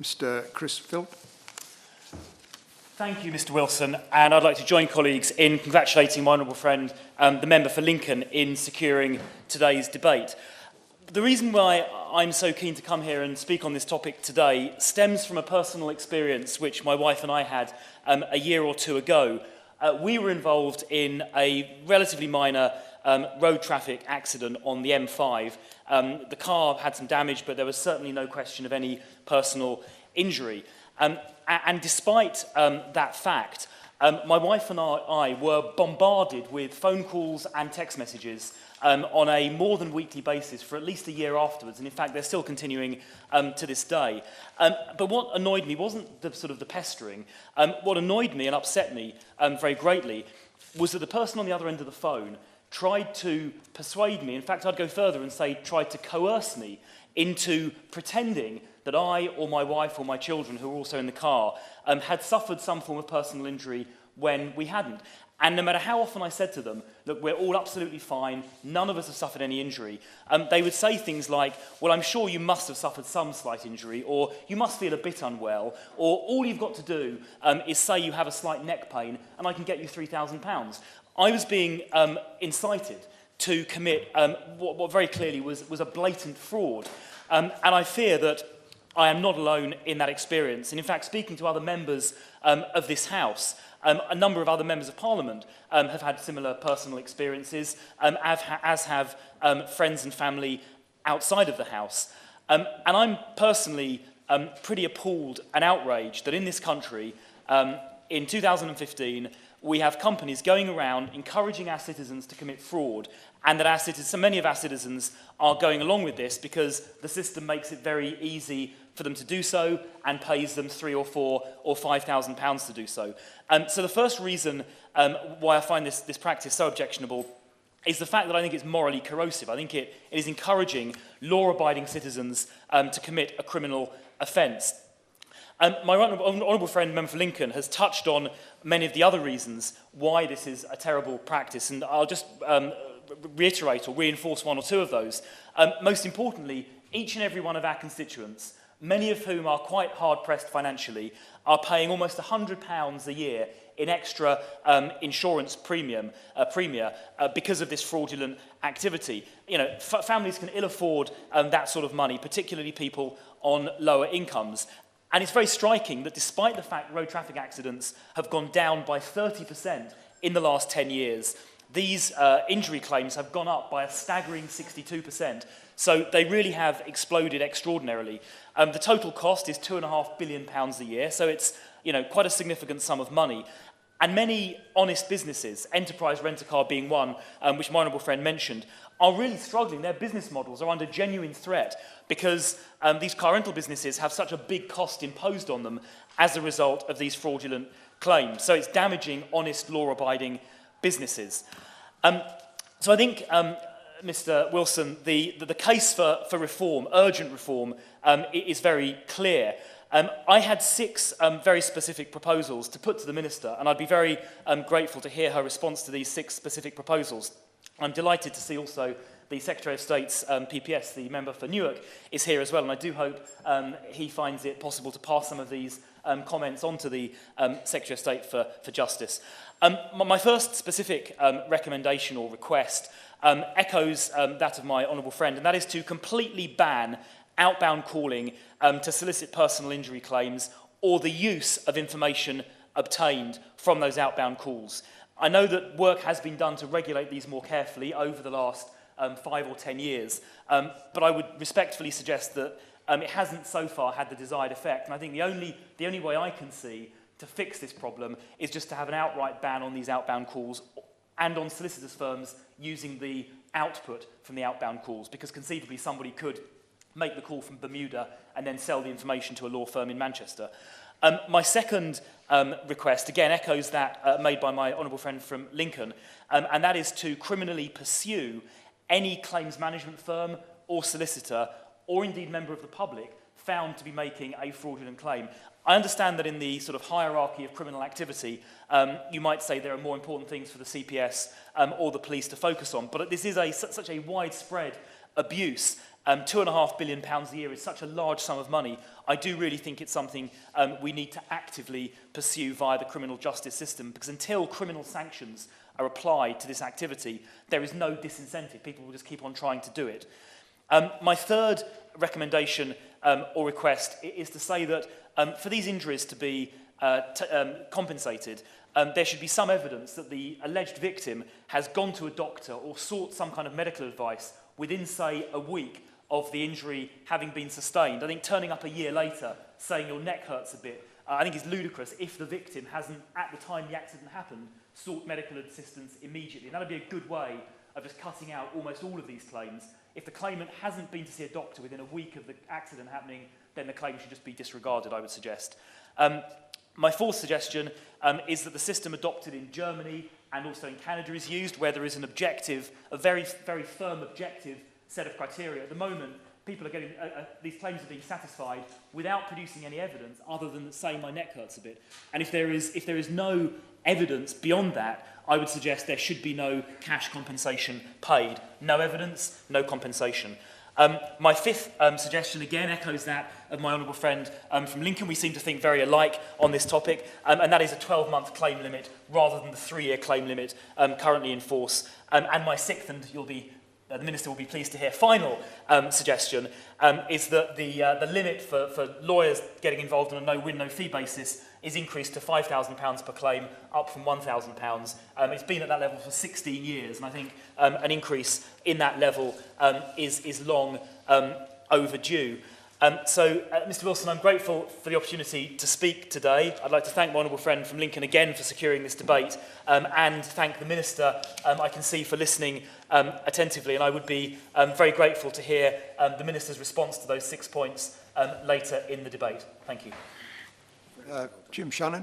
Mr. Chris Philp. Thank you, Mr. Wilson, and I'd like to join colleagues in congratulating my honourable friend, the member for Lincoln, in securing today's debate. The reason why I'm so keen to come here and speak on this topic today stems from a personal experience which my wife and I had a year or two ago. We were involved in a relatively minor road traffic accident on the M5. The car had some damage, but there was certainly no question of any personal injury. And despite that fact, my wife and I were bombarded with phone calls and text messages on a more than weekly basis for at least a year afterwards, and in fact they're still continuing to this day. But what annoyed me wasn't the pestering. What annoyed me and upset me very greatly was that the person on the other end of the phone tried to persuade me, in fact I'd go further and say tried to coerce me into pretending that I or my wife or my children, who were also in the car, had suffered some form of personal injury when we hadn't. And no matter how often I said to them that we're all absolutely fine, none of us have suffered any injury, they would say things like, well, I'm sure you must have suffered some slight injury, or you must feel a bit unwell, or all you've got to do is say you have a slight neck pain and I can get you £3,000. I was being incited to commit what very clearly was a blatant fraud. And I fear that I am not alone in that experience. And in fact, speaking to other members of this House, a number of other members of Parliament have had similar personal experiences, as have friends and family outside of the House. And I'm personally pretty appalled and outraged that in this country, in 2015, we have companies going around encouraging our citizens to commit fraud, and that so many of our citizens are going along with this because the system makes it very easy for them to do so and pays them £3,000 or £4,000 or £5,000 to do so. So the first reason why I find this practice so objectionable is the fact that I think it's morally corrosive. I think it is encouraging law-abiding citizens to commit a criminal offence. My honourable friend, Member for Lincoln, has touched on many of the other reasons why this is a terrible practice, and I'll just reiterate or reinforce one or two of those. Most importantly, each and every one of our constituents, many of whom are quite hard-pressed financially, are paying almost £100 a year in extra insurance premium because of this fraudulent activity. You know, families can ill afford that sort of money, particularly people on lower incomes. And it's very striking that despite the fact road traffic accidents have gone down by 30% in the last 10 years, these injury claims have gone up by a staggering 62%. So they really have exploded extraordinarily. The total cost is £2.5 billion a year, so it's quite a significant sum of money. And many honest businesses, Enterprise Rent-A-Car being one, which my honourable friend mentioned, are really struggling. Their business models are under genuine threat because these car rental businesses have such a big cost imposed on them as a result of these fraudulent claims. So it's damaging honest, law-abiding businesses. So I think, Mr. Wilson, the case for reform, urgent reform, is very clear. I had 6 very specific proposals to put to the Minister, and I'd be very grateful to hear her response to these 6 specific proposals. I'm delighted to see also the Secretary of State's PPS, the member for Newark, is here as well, and I do hope he finds it possible to pass some of these comments on to the Secretary of State for Justice. My first specific recommendation or request echoes that of my honourable friend, and that is to completely ban outbound calling to solicit personal injury claims or the use of information obtained from those outbound calls. I know that work has been done to regulate these more carefully over the last 5 or 10 years, but I would respectfully suggest that it hasn't so far had the desired effect. And I think the only way I can see to fix this problem is just to have an outright ban on these outbound calls and on solicitors' firms using the output from the outbound calls, because conceivably somebody could make the call from Bermuda and then sell the information to a law firm in Manchester. My second request, again, echoes that made by my honourable friend from Lincoln, and that is to criminally pursue any claims management firm or solicitor, or indeed member of the public, found to be making a fraudulent claim. I understand that in the sort of hierarchy of criminal activity, you might say there are more important things for the CPS or the police to focus on, but this is such a widespread abuse £2.5 billion a year is such a large sum of money. I do really think it's something we need to actively pursue via the criminal justice system, because until criminal sanctions are applied to this activity, there is no disincentive. People will just keep on trying to do it. My third recommendation or request is to say that for these injuries to be compensated, there should be some evidence that the alleged victim has gone to a doctor or sought some kind of medical advice within, say, a week of the injury having been sustained. I think turning up a year later saying your neck hurts a bit, I think is ludicrous if the victim hasn't, at the time the accident happened, sought medical assistance immediately. And that would be a good way of just cutting out almost all of these claims. If the claimant hasn't been to see a doctor within a week of the accident happening, then the claim should just be disregarded, I would suggest. My fourth suggestion is that the system adopted in Germany and also in Canada is used, where there is an objective, a very, very firm objective set of criteria. At the moment, people are getting, these claims are being satisfied without producing any evidence other than saying my neck hurts a bit. And if there is no evidence beyond that, I would suggest there should be no cash compensation paid. No evidence, no compensation. My fifth suggestion, again, echoes that of my honourable friend from Lincoln. We seem to think very alike on this topic, and that is a 12-month claim limit rather than the 3-year claim limit currently in force. And my sixth, and the Minister will be pleased to hear, final suggestion is that the limit for lawyers getting involved on a no-win, no-fee basis is increased to £5,000 per claim, up from £1,000. It's been at that level for 16 years, and I think an increase in that level is long overdue. Mr Wilson, I'm grateful for the opportunity to speak today. I'd like to thank my honourable friend from Lincoln again for securing this debate, and thank the Minister, I can see, for listening attentively, and I would be very grateful to hear the Minister's response to those 6 points later in the debate. Thank you. Jim Shannon.